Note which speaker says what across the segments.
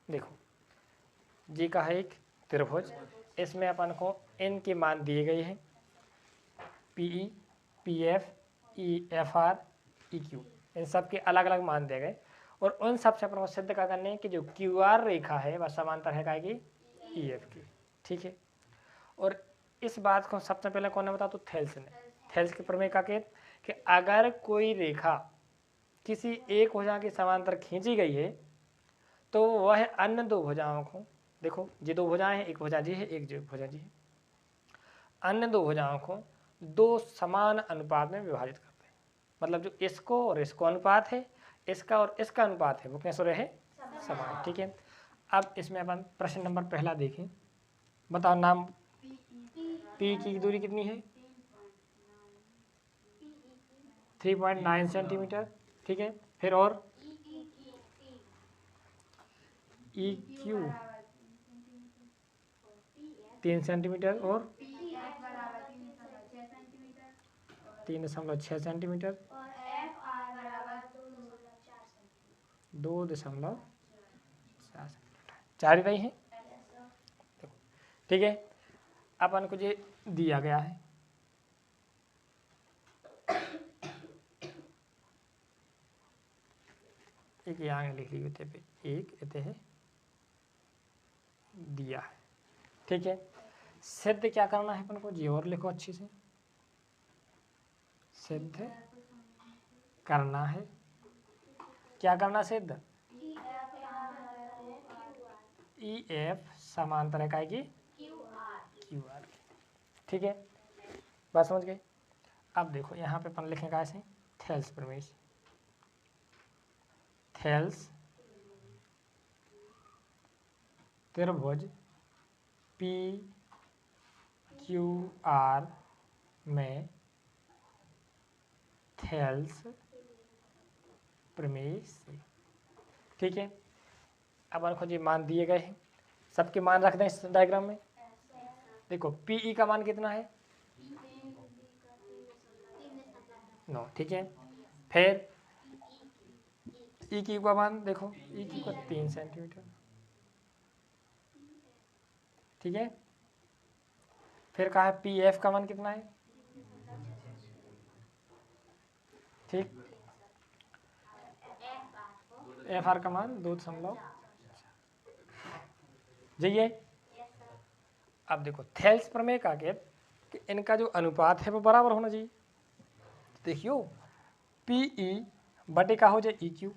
Speaker 1: देखो जी का है एक त्रिभुज, इसमें अपन को इन के मान दिए गए हैं, पीई, पीएफ, ईएफआर, ईक्यू, इन सब के अलग अलग मान दिए गए और उन सब से अपन को सिद्ध क्या करने कि जो क्यूआर रेखा है वह समांतर है काय की ईएफ की। ठीक है, और इस बात को सबसे पहले कौन ने बताया? तो थेल्स ने। थेल्स के प्रमेय का कहते कि अगर कोई रेखा किसी एक भुजा के समांतर खींची गई है तो वह अन्य दो भुजाओं को, देखो ये दो भुजाएं हैं, एक भुजा जी है, एक जो भुजा जी है, अन्य दो भुजाओं को दो समान अनुपात में विभाजित करते हैं। मतलब जो इसको और इसको अनुपात है, इसका और इसका अनुपात है, वो कैसे रहे? समान। ठीक है, अब इसमें अपन प्रश्न नंबर पहला देखें। बताओ नाम, पी की दूरी कितनी है? 3.9 सेंटीमीटर। ठीक है, फिर और ई क्यू 3 सेंटीमीटर और 3.6 सेंटीमीटर, 2.4 4 ही रही है। ठीक है, अपन को ये दिया गया है, एक यहाँ लिख ली होते पे एक इतने है दिया है। ठीक है, सिद्ध क्या करना है अपन को? जी और लिखो अच्छी से, सिद्ध करना है। क्या करना सिद्ध? ई एफ समांतर है की क्यू आर। ठीक है, बात समझ गए? अब देखो यहाँ पे अपन लिखेंगे ऐसे, थेल्स प्रमेय। थेल्स त्रिभुज पी क्यू आर में थेल्स प्रमेय से। ठीक है, अब अपन को जी मान दिए गए हैं, सबके मान रख दें इस डायग्राम में। देखो पीई का मान कितना है? 9। ठीक है, फिर ई क्यू का मान देखो, ई क्यू का 3 सेंटीमीटर। ठीक है, फिर कहा है पी एफ का मान कितना है? ठीक, एफ आर का मान 2.4। जाइए, अब देखो थेल्स प्रमेय का कहते कि इनका जो अनुपात है वो बराबर होना चाहिए। देखियो पीई बटे का हो जाए ई क्यू,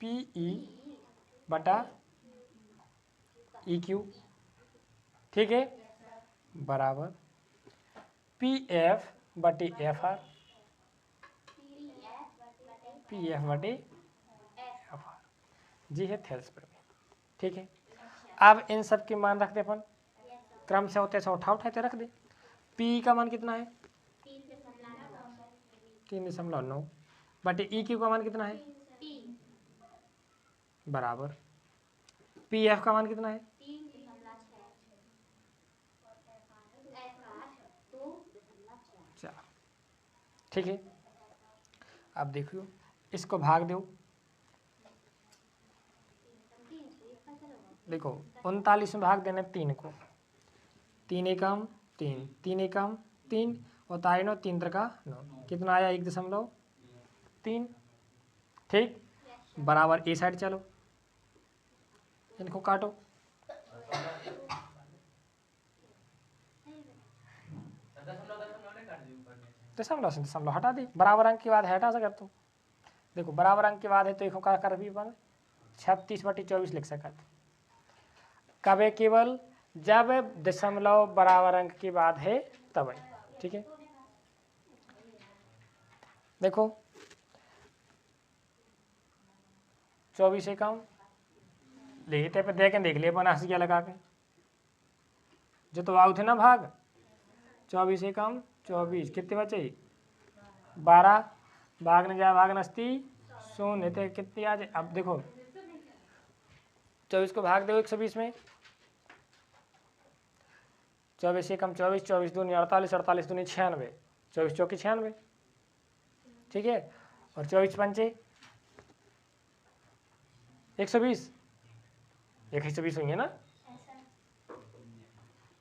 Speaker 1: पीई बटा ई क्यू। ठीक है, बराबर पी एफ बटे एफ आर, पी एफ बटे एफ आर। जी है थेल्स प्रमेय। ठीक है, अब इन सब के मान रख दे अपन, क्रम से होते से उठाते रख दे। पी का मान कितना है? 3.9 बटे ई क्यू का मान कितना है? बराबर पी एफ का मान कितना है? 4। ठीक है, अब देखियो इसको भाग दो। देखो 39 में भाग देना 3 को, 3 एकम 3, 3 एकम 3 और 3 त्रिका 9, कितना आया? 1.3। ठीक, बराबर ए साइड चलो, इनको काटो। दशमलव हटा दी, बराबर अंक के बाद हटा सकर तुम। देखो बराबर अंक के बाद है तो एक का कर भी बन 36/24 लिख सकते। कब है? केवल जब दशमलव बराबर अंक के बाद है तब है। ठीक है, देखो 24 एकम लेते पे देख लिए अपन हंसिया लगा के, जो तो आउ थे ना भाग 24 एकम 24 कितने बचे? 12 भाग न जाए भाग नस्ती 0 थे कितनी आज। अब देखो 24 को भाग दो 120 में, 24 एकम 24, 24 दूनी 48, 48 दूनी 96, 24 चौकी 96। ठीक है, और 24 पंचे 120, 120 हुई है ना,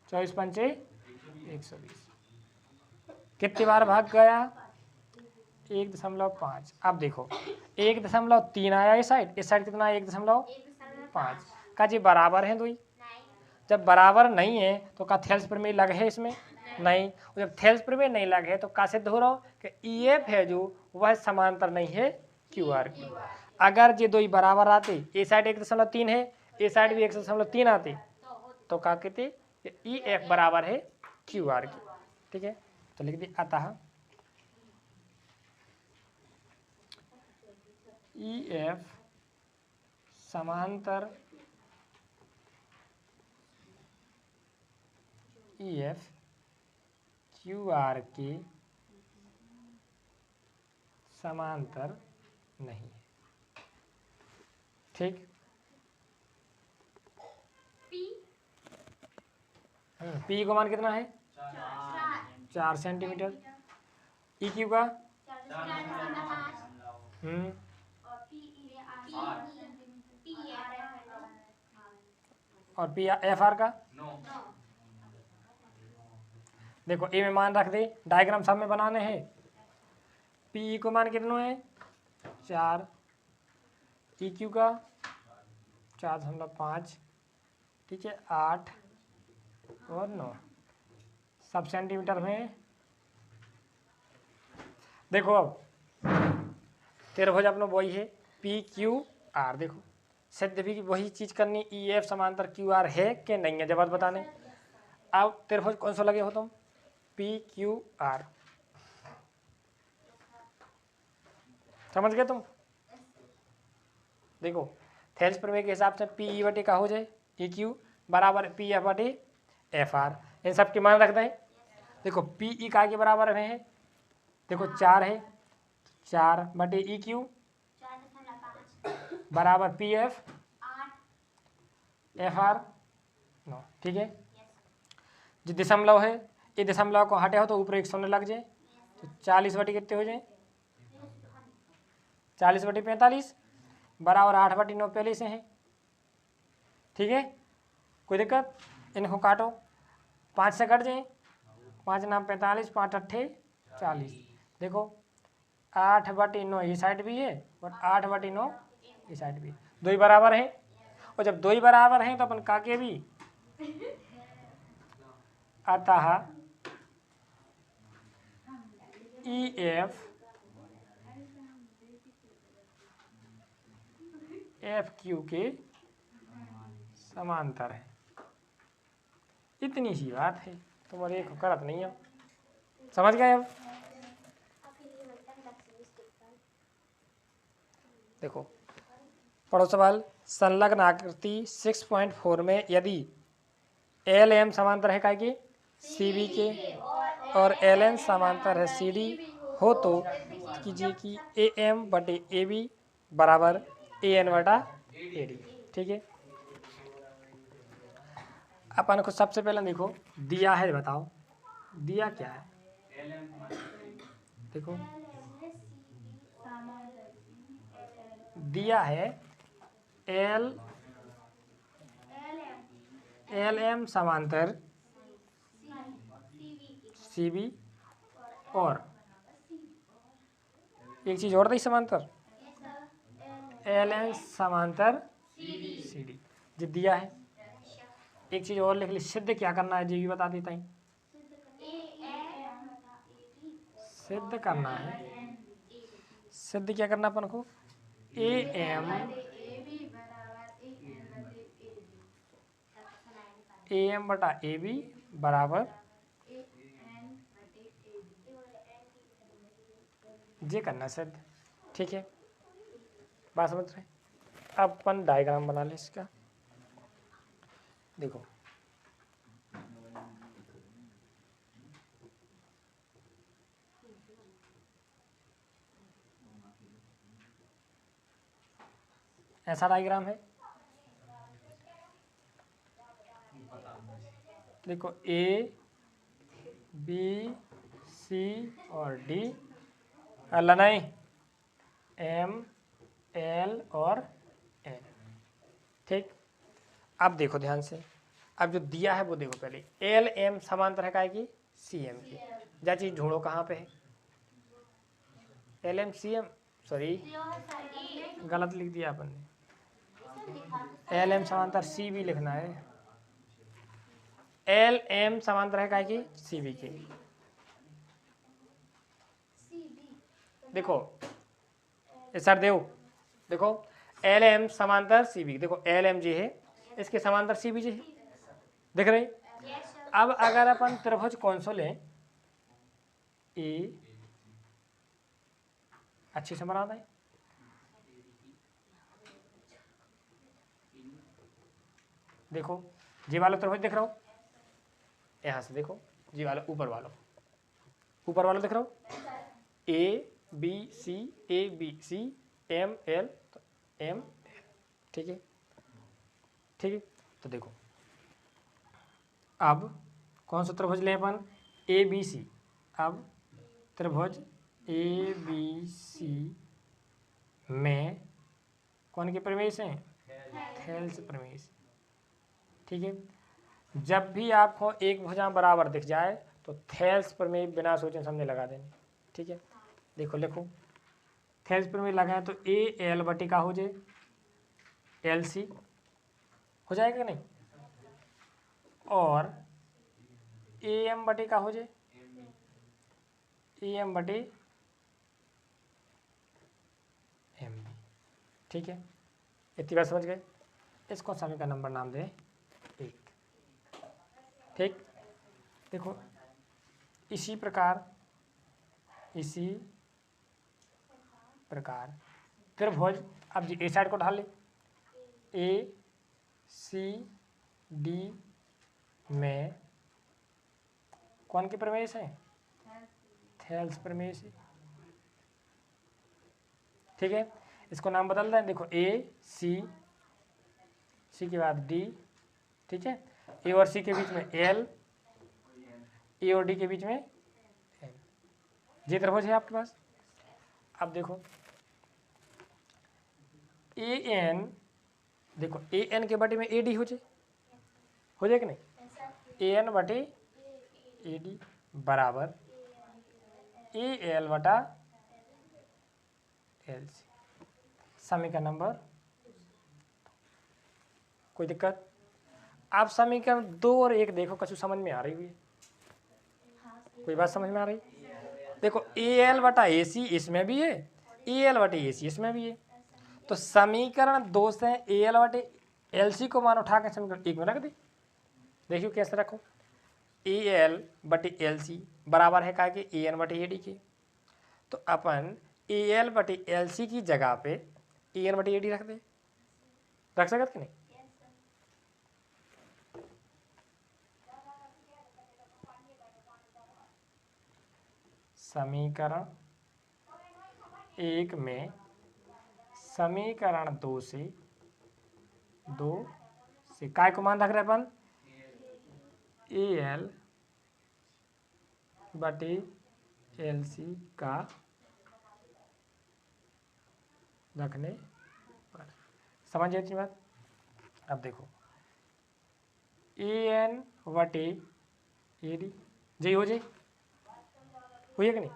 Speaker 1: 24 पंचे 120। कितनी बार भाग गया? 1.5। अब देखो 1.3 आया इस साइड कितना? 1.5 का जी बराबर है दोई। जब बराबर नहीं है तो का थेल्स प्रमेय लग है इसमें? नहीं। जब थेल्स प्रमेय नहीं लग है तो का सिद्ध हो रहा हो कि EF है जो वह समांतर नहीं है QR की। अगर ये दोई बराबर आते, ए साइड 1.3 है, ए साइड भी 1.3 आते, तो का कहते EF बराबर है QR की। ठीक है, तो लिख दी अतः EF समांतर EF QR के समांतर नहीं है। ठीक, P का मान कितना है? 4 सेंटीमीटर। EQ का और FR का देखो ए में मान रख दे, डायग्राम सब में बनाने हैं। PE को मान कितना है? 4। EQ का 4.5। ठीक है, 8 और 9 सब सेंटीमीटर में। देखो अब त्रिभुज अपना वही है PQR। देखो सिद्ध भी वही चीज करनी, EF समांतर QR है कि नहीं है, जवाब बताने। अब त्रिभुज कौन सा लगे हो तुम? PQR समझ गए तुम? देखो थेल्स प्रमेय के हिसाब से PE बटे का हो जाए EQ बराबर PF बटे FR। इन सब के मान रख दें। देखो PE का के बराबर में है, देखो 4 है, 4 बटे EQ बराबर PF FR 9। ठीक है, जो दशमलव है ये दशमलव को हटे हो तो ऊपर एक शून्य लग जाए, तो 40 बटे कितने हो जाए? 40 बटे 45 बराबर 8 बटे 9 पहले से है। ठीक है, कोई दिक्कत? इनको काटो, 5 से कट जाए, 5 नाम 45, 5 अट्ठे 40। देखो 8 बटे 9 ये साइड भी है और 8 बटे 9 ये साइड भी है, दो ही बराबर है। और जब दो ही बराबर हैं तो अपन काके भी अतः EF FQ के समांतर है। इतनी सी बात है, तुम्हारे एक करत नहीं है, समझ गए? अब देखो पढ़ो सवाल। संलग्न आकृति 6.4 में यदि LM समांतर है काय के CB के और LN समांतर है CD हो तो कीजिए कि AM बटे AB बराबर AN बटा AD। ठीक है, अपन को सबसे पहले देखो दिया है, बताओ दिया क्या है? देखो दिया है LM समांतर CB और एक चीज और थी समांतर LN समांतर CD जो दिया है। एक चीज और लिख ली, सिद्ध क्या करना है जी भी बता देता हूँ। सिद्ध करना है, सिद्ध क्या करना अपन को? AM बटा AB बराबर जे करना सिद्ध। ठीक है, बात समझ रहे? अब अपन डायग्राम बना ले इसका। देखो ऐसा डायग्राम है। देखो A B C और D नहीं M L और N। ठीक, अब देखो ध्यान से, अब जो दिया है वो देखो पहले, एल एम समांतर है काय की, सी एम की। जा चीज ढूंढो कहाँ पे है, L M C M, sorry गलत लिख दिया अपन ने, एल एम समांतर सी बी लिखना है। एल एम समांतर है काय की, सी बी की। देखो सर देव, देखो एल एम समांतर सी बी, देखो एल एम जी है, इसके समांतर सी बी जी है, देख रहे। अब अगर अपन त्रिभुज कौन सा लें, ए, अच्छी से बना दें, देखो जी वाला त्रिभुज दिख रहा हो, यहां से देखो जी वाला ऊपर वाला, ऊपर वाला दिख रहा हो, A B C, A B C, M L, तो एम एल, ठीक है, ठीक है। तो देखो अब कौन सा त्रिभुज लें अपन, ए बी सी। अब त्रिभुज ए बी सी में कौन के प्रमेय हैं, थेल्स प्रमेय, ठीक है। जब भी आपको एक भुजा बराबर दिख जाए तो थेल्स प्रमेय बिना सोचे समझे लगा देंगे, ठीक है। देखो लिखो, थेल्स प्रमेय लगाए तो ए एल बटी का हो जाए एल सी, हो जाएगा कि नहीं, और ए एम बटे का हो जाए ए एम बटे एम बी, ठीक है। इतनी बात समझ गए। इसको समीकरण नंबर नाम दें 1, ठीक। देखो इसी प्रकार त्रिभुज, अब जी ए साइड को ढाल ले, ए सी डी में कौन के प्रमेय हैं, थेल्स प्रमेय से, ठीक है। इसको नाम बदल दें, देखो ए सी, सी के बाद डी, ठीक है, ए और सी के बीच में एल, ए और डी के बीच में एल, ये त्रिभुज है आपके पास। अब देखो ए एन, देखो ए एन के बटे में ए डी हो जाए कि नहीं, ए एन बटे ए डी बराबर ए एल बटा एल सी, समीकरण नंबर। कोई दिक्कत? आप समीकरण 2 और 1 देखो, कछु समझ में आ रही हुई, कोई बात समझ में आ रही? देखो ए एल बटा ए सी इसमें भी है, ए एल बटे ए सी इसमें भी है, तो समीकरण 2 से ए एल बटे एल सी को मान उठा के समीकरण 1 में रख दे। देखियो कैसे रखो, ए एल बटे एल सी बराबर है का कि ए एन बटे ए डी के, तो अपन ए एल बटे एल सी की जगह पे ए एन बटे ए डी रख दे, रख सकत कि नहीं? समीकरण 1 में समीकरण 2 से काय को मान रख रहे अपन, ए एल बटे एल सी का रखने पर, समझ जाती बात। अब देखो ए एन बटे ए डी जी हो जाए, हुई है कि नहीं?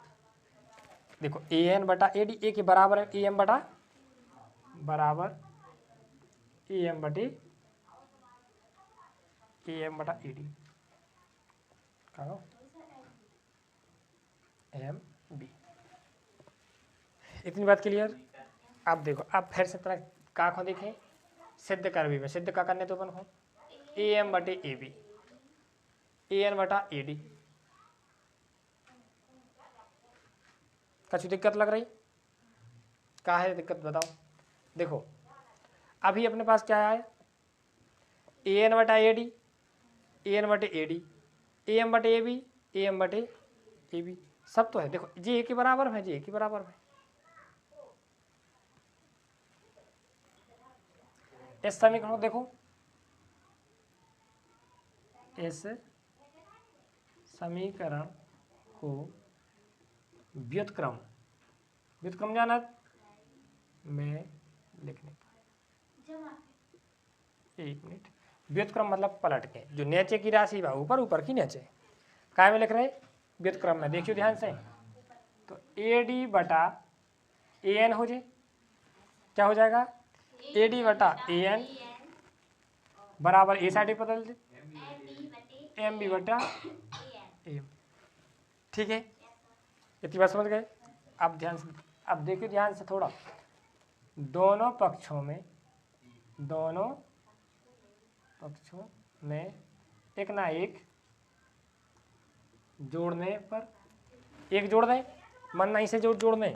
Speaker 1: देखो ए एन बटा ए डी ए के बराबर है ए एम बटा बराबर ए एम बटे ए एम बटा ए डी, कहो एम बी। इतनी बात क्लियर? अब देखो, अब फिर से तरह का को देखें, सिद्ध कर भी में सिद्ध का करने तो अपन को ए एम बटे ए बी, ए एन बटा ए डी, कछु दिक्कत लग रही? क्या है दिक्कत बताओ। देखो अभी अपने पास क्या है, ए एन बटा ए डी, ए एन बटे ए डी, ए एम बटे ए बी, ए एम बटे ए बी, सब तो है। देखो जी ए के बराबर है, जी ए के बराबर है। इस समीकरण को देखो, इस समीकरण को व्युत्क्रम जाना में लिखने पर, 1 मिनट, व्युत्क्रम मतलब पलट के, जो नीचे की राशि बा ऊपर, ऊपर की नीचे, काय में लिख रहे व्युत्क्रम में। देखियो ध्यान से, तो ए डी बटा ए एन हो जाए, क्या हो जाएगा, ए डी बटा ए एन बराबर ए साइड बदल दे एम बी बटा एम। ठीक है, इतनी बात समझ गए। अब ध्यान से, अब देखिए ध्यान से थोड़ा, दोनों पक्षों में एक ना एक जोड़ने पर, एक जोड़ दें, मन नहीं से जोड़ दें।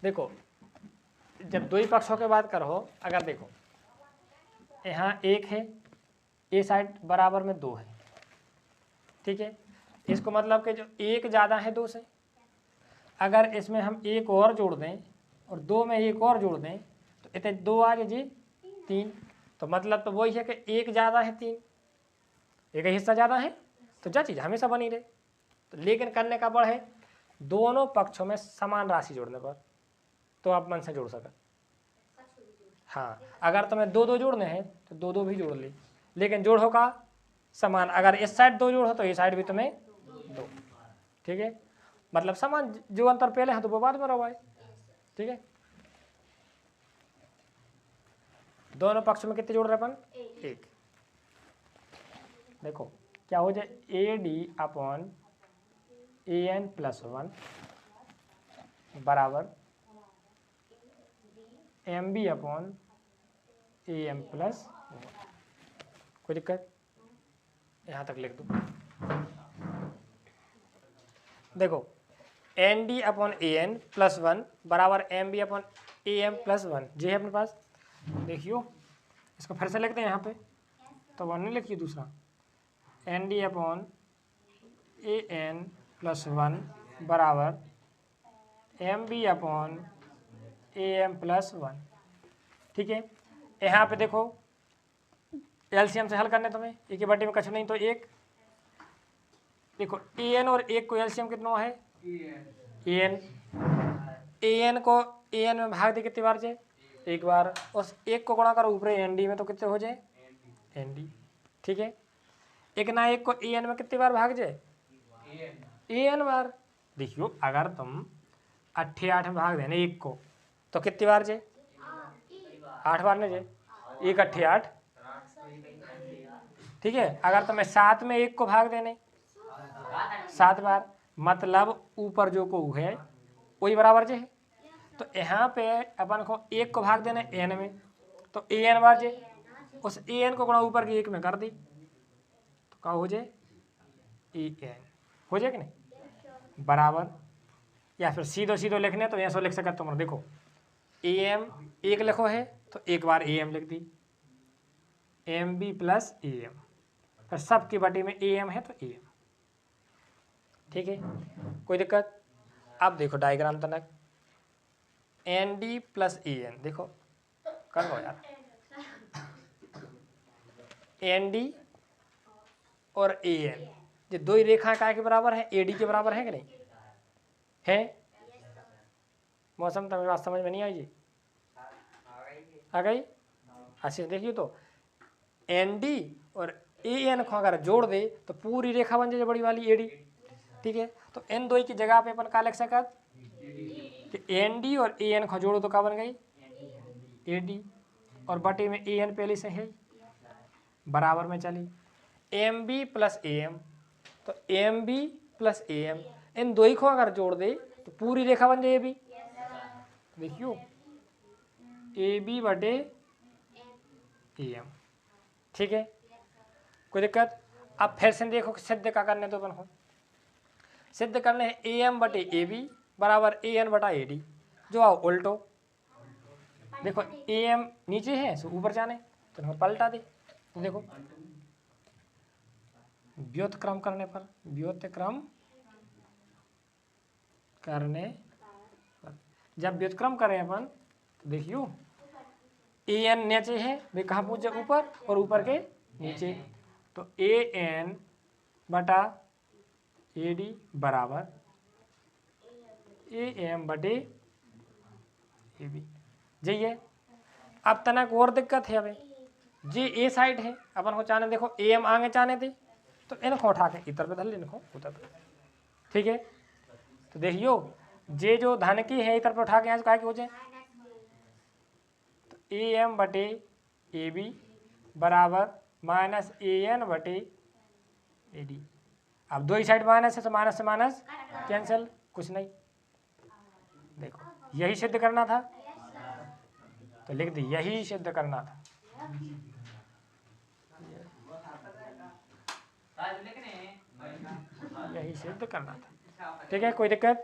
Speaker 1: देखो जब दो ही पक्षों की बात करो, अगर देखो यहाँ एक है, ए साइड बराबर में दो है, ठीक है, इसको मतलब कि जो एक ज़्यादा है दो से, अगर इसमें हम एक और जोड़ दें और दो में एक और जोड़ दें तो इतने दो आ जाए तीन, तो मतलब तो वही है कि एक ज़्यादा है तीन, एक हिस्सा ज़्यादा है, तो जो चीज़ हमेशा बनी रहे। तो लेकिन करने का बड़ है दोनों पक्षों में समान राशि जोड़ने पर, तो आप मन से जोड़ सकते। हाँ, अगर तुम्हें दो दो जोड़ने हैं तो दो दो भी जोड़ ली, लेकिन जोड़ होगा समान। अगर इस साइड दो जोड़ हो तो इस साइड भी तुम्हें दो, ठीक है, मतलब समान, जो अंतर पहले है तो वो बाद में रहो। ठीक है, दोनों पक्ष में कितने जोड़ रहे अपन, एक। देखो क्या हो जाए, A D upon A N plus one बराबर M B upon A M plus one. कोई दिक्कत, यहाँ तक लिख दो। देखो N D upon A N plus one बराबर M B upon A M plus one, ये है अपने पास। देखियो इसको फिर से लिखते हैं यहाँ पे, तो वन नहीं लिखिए दूसरा, N D upon A N plus one बराबर M B upon A M plus one. ठीक है, यहाँ पे देखो एलसीएम से हल करने तुम्हें, एक ही बटे में कछु नहीं तो एक। देखो ए एन और एक को एलसीएम कितना है, ए एन को ए एन में भाग दे कितनी बार जाए, एक बार, उस एक को गुणा करो ऊपर एन डी में तो कितने हो जाए, एन डी। ठीक है, एक ना एक को ए एन में कितनी बार भाग जाए, ए एन बार। देखियो अगर तुम 8 में भाग देना एक को तो कितनी बार जाए, 8 बार नहीं जाए, एक 8 8। ठीक है, अगर तुम्हें 7 में एक को भाग देने 7 बार, मतलब ऊपर जो को है वही बराबर जे है। तो यहाँ पे अपन को एक को भाग देना एन में, तो ए एन बार जे, उस ए एन को गुणा ऊपर की एक में कर दी तो क्या हो जाए, ए एन हो जाए कि नहीं, बराबर। या फिर सीधो सीधो लिखने तो ऐसा लिख सकते तुम, देखो ए एम एक लिखो है तो एक बार ए एम लिख दी, M B plus A M, फिर सबकी बटी में ए एम है तो ए एम। ठीक है, कोई दिक्कत। अब देखो डायग्राम तनक, N D plus A N, देखो कर लो यार, एन डी और ए एन ये दो ही रेखाएं काय के बराबर है, ए डी के बराबर है कि नहीं है। मौसम तुम्हें बात समझ में नहीं आई जी, आ गई। अच्छा देखिए, तो एन डी और ए एन को अगर जोड़ दे तो पूरी रेखा बन जाए बड़ी वाली ए डी। ठीक है, तो एन दो की जगह पे अपन का लिख सकत कि एन डी और ए एन को जोड़ो तो क्या बन गई, ए डी, और बटे में ए एन पहले से है, बराबर में चली M B plus A M, तो M B plus A M, इन दो ही को अगर जोड़ दे तो पूरी रेखा बन जाए ए बी। देखियो ए बी बटे ए एम। ठीक है, कोई दिक्कत। अब फिर से देखो सिद्ध का करने तो अपन को सिद्ध करने हैं, ए एम बटे ए बी बराबर ए एन बटा ए डी, जो आओ उल्टो। देखो ए एम नीचे है सो ऊपर जाने तो हम पलटा दे, तो देखो व्युत्क्रम करने पर, व्युत्क्रम करने पर जब व्युत्क्रम करें अपन तो देखियो ए एन नीचे है वे कहाँ पूछे, ऊपर, और ऊपर के नीचे, तो ए एन बटा ए डी बराबर ए एम बटे ए बी। जाइए अब तनक और दिक्कत है, अबे जे ए साइड है अपन को चाहने, देखो ए एम आगे चाहने थे तो इनको उठा के इधर पे धर ले, इनको उधर पे, ठीक है। तो देखियो जे जो धन की है इधर पे उठा के यहाँ से कहा कि हो जाए, तो ए एम बटे ए बी बराबर माइनस ए एन बटे ए डी। अब दो ही साइड माइनस है तो माइनस से माइनस कैंसिल, कुछ नहीं। देखो यही सिद्ध करना था तो लिख दी, यही सिद्ध करना था, यही सिद्ध करना था, ठीक है। कोई दिक्कत?